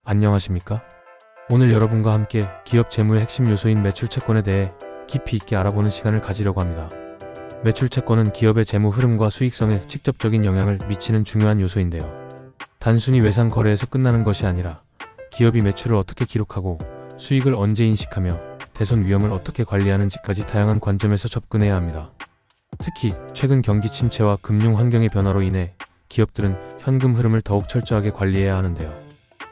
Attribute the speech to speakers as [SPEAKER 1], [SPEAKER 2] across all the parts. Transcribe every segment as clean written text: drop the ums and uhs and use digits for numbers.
[SPEAKER 1] 안녕하십니까? 오늘 여러분과 함께 기업 재무의 핵심 요소인 매출 채권에 대해 깊이 있게 알아보는 시간을 가지려고 합니다. 매출 채권은 기업의 재무 흐름과 수익성에 직접적인 영향을 미치는 중요한 요소인데요. 단순히 외상 거래에서 끝나는 것이 아니라 기업이 매출을 어떻게 기록하고 수익을 언제 인식하며 대손 위험을 어떻게 관리하는지까지 다양한 관점에서 접근해야 합니다. 특히 최근 경기 침체와 금융 환경의 변화로 인해 기업들은 현금 흐름을 더욱 철저하게 관리해야 하는데요.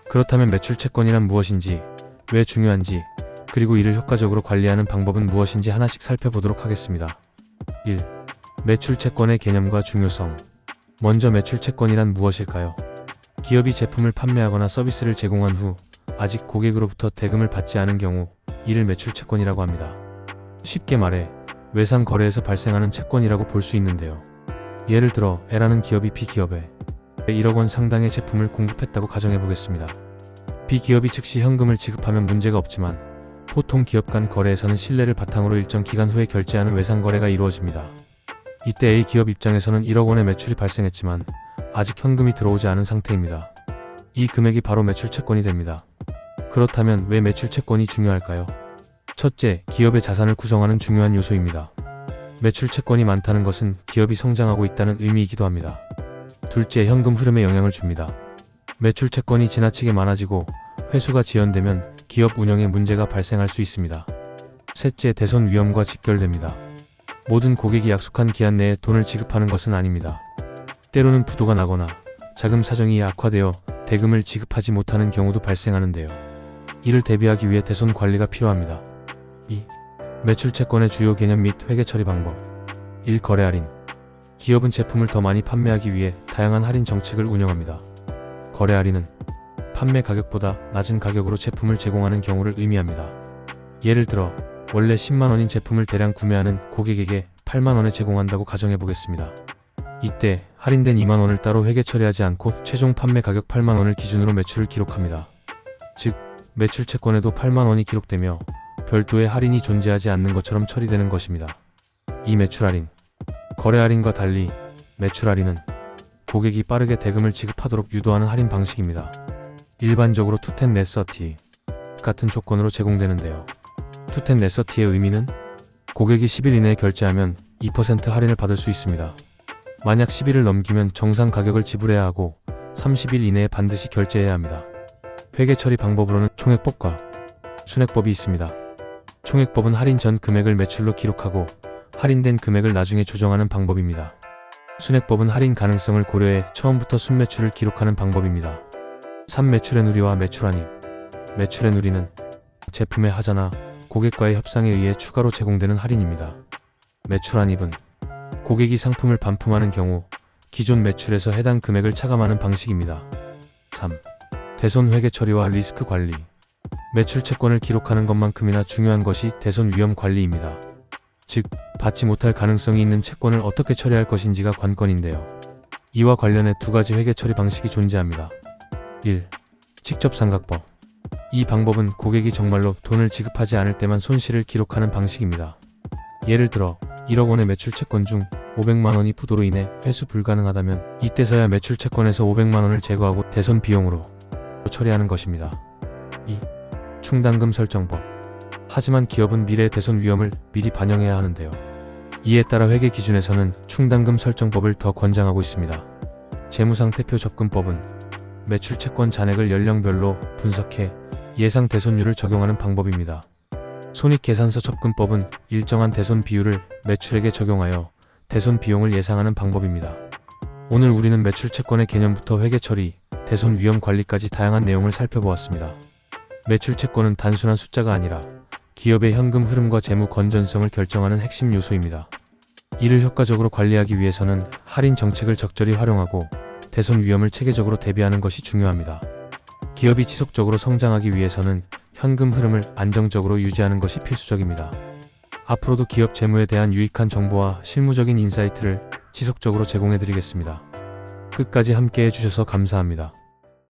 [SPEAKER 1] 그렇다면 매출 채권이란 무엇인지, 왜 중요한지, 그리고 이를 효과적으로 관리하는 방법은 무엇인지 하나씩 살펴보도록 하겠습니다. 1. 매출 채권의 개념과 중요성. 먼저 매출 채권이란 무엇일까요? 기업이 제품을 판매하거나 서비스를 제공한 후 아직 고객으로부터 대금을 받지 않은 경우 이를 매출 채권이라고 합니다. 쉽게 말해 외상 거래에서 발생하는 채권이라고 볼 수 있는데요. 예를 들어 A라는 기업이 B기업에 1억 원 상당의 제품을 공급했다고 가정해 보겠습니다. B기업이 즉시 현금을 지급하면 문제가 없지만 보통 기업 간 거래에서는 신뢰를 바탕으로 일정 기간 후에 결제하는 외상 거래가 이루어집니다. 이때 A기업 입장에서는 1억 원의 매출이 발생했지만 아직 현금이 들어오지 않은 상태입니다. 이 금액이 바로 매출 채권이 됩니다. 그렇다면 왜 매출 채권이 중요할까요? 첫째, 기업의 자산을 구성하는 중요한 요소입니다. 매출 채권이 많다는 것은 기업이 성장하고 있다는 의미이기도 합니다. 둘째, 현금 흐름에 영향을 줍니다. 매출 채권이 지나치게 많아지고 회수가 지연되면 기업 운영에 문제가 발생할 수 있습니다. 셋째, 대손 위험과 직결됩니다. 모든 고객이 약속한 기한 내에 돈을 지급하는 것은 아닙니다. 때로는 부도가 나거나 자금 사정이 악화되어 대금을 지급하지 못하는 경우도 발생하는데요. 이를 대비하기 위해 대손 관리가 필요합니다. 2. 매출 채권의 주요 개념 및 회계 처리 방법. 1. 거래 할인. 기업은 제품을 더 많이 판매하기 위해 다양한 할인 정책을 운영합니다. 거래 할인은 판매 가격보다 낮은 가격으로 제품을 제공하는 경우를 의미합니다. 예를 들어 원래 10만원인 제품을 대량 구매하는 고객에게 8만원에 제공한다고 가정해 보겠습니다. 이때 할인된 2만원을 따로 회계 처리하지 않고 최종 판매 가격 8만원을 기준으로 매출을 기록합니다. 즉 매출 채권에도 8만원이 기록되며 별도의 할인이 존재하지 않는 것처럼 처리되는 것입니다. 이 매출 할인. 거래 할인과 달리 매출 할인은 고객이 빠르게 대금을 지급하도록 유도하는 할인 방식입니다. 일반적으로 투텐+30 같은 조건으로 제공되는데요. 투텐+30의 의미는 고객이 10일 이내에 결제하면 2% 할인을 받을 수 있습니다. 만약 10일을 넘기면 정상 가격을 지불해야 하고 30일 이내에 반드시 결제해야 합니다. 회계 처리 방법으로는 총액법과 순액법이 있습니다. 총액법은 할인 전 금액을 매출로 기록하고 할인된 금액을 나중에 조정하는 방법입니다. 순액법은 할인 가능성을 고려해 처음부터 순매출을 기록하는 방법입니다. 3. 매출의 누리와 매출 환입. 매출의 누리는 제품의 하자나 고객과의 협상에 의해 추가로 제공되는 할인입니다. 매출 환입은 고객이 상품을 반품하는 경우 기존 매출에서 해당 금액을 차감하는 방식입니다. 3. 대손 회계 처리와 리스크 관리. 매출 채권을 기록하는 것만큼이나 중요한 것이 대손 위험 관리입니다. 즉, 받지 못할 가능성이 있는 채권을 어떻게 처리할 것인지가 관건인데요. 이와 관련해 두 가지 회계 처리 방식이 존재합니다. 1. 직접삼각법. 이 방법은 고객이 정말로 돈을 지급하지 않을 때만 손실을 기록하는 방식입니다. 예를 들어 1억 원의 매출 채권 중 500만 원이 부도로 인해 회수 불가능하다면 이때서야 매출 채권에서 500만 원을 제거하고 대손 비용으로 처리하는 것입니다. 2. 충당금 설정법. 하지만 기업은 미래 대손 위험을 미리 반영해야 하는데요. 이에 따라 회계 기준에서는 충당금 설정법을 더 권장하고 있습니다. 재무상태표 접근법은 매출 채권 잔액을 연령별로 분석해 예상 대손율을 적용하는 방법입니다. 손익계산서 접근법은 일정한 대손 비율을 매출액에 적용하여 대손 비용을 예상하는 방법입니다. 오늘 우리는 매출 채권의 개념부터 회계 처리, 대손 위험 관리까지 다양한 내용을 살펴보았습니다. 매출 채권은 단순한 숫자가 아니라 기업의 현금 흐름과 재무 건전성을 결정하는 핵심 요소입니다. 이를 효과적으로 관리하기 위해서는 할인 정책을 적절히 활용하고 대손 위험을 체계적으로 대비하는 것이 중요합니다. 기업이 지속적으로 성장하기 위해서는 현금 흐름을 안정적으로 유지하는 것이 필수적입니다. 앞으로도 기업 재무에 대한 유익한 정보와 실무적인 인사이트를 지속적으로 제공해드리겠습니다. 끝까지 함께해 주셔서 감사합니다.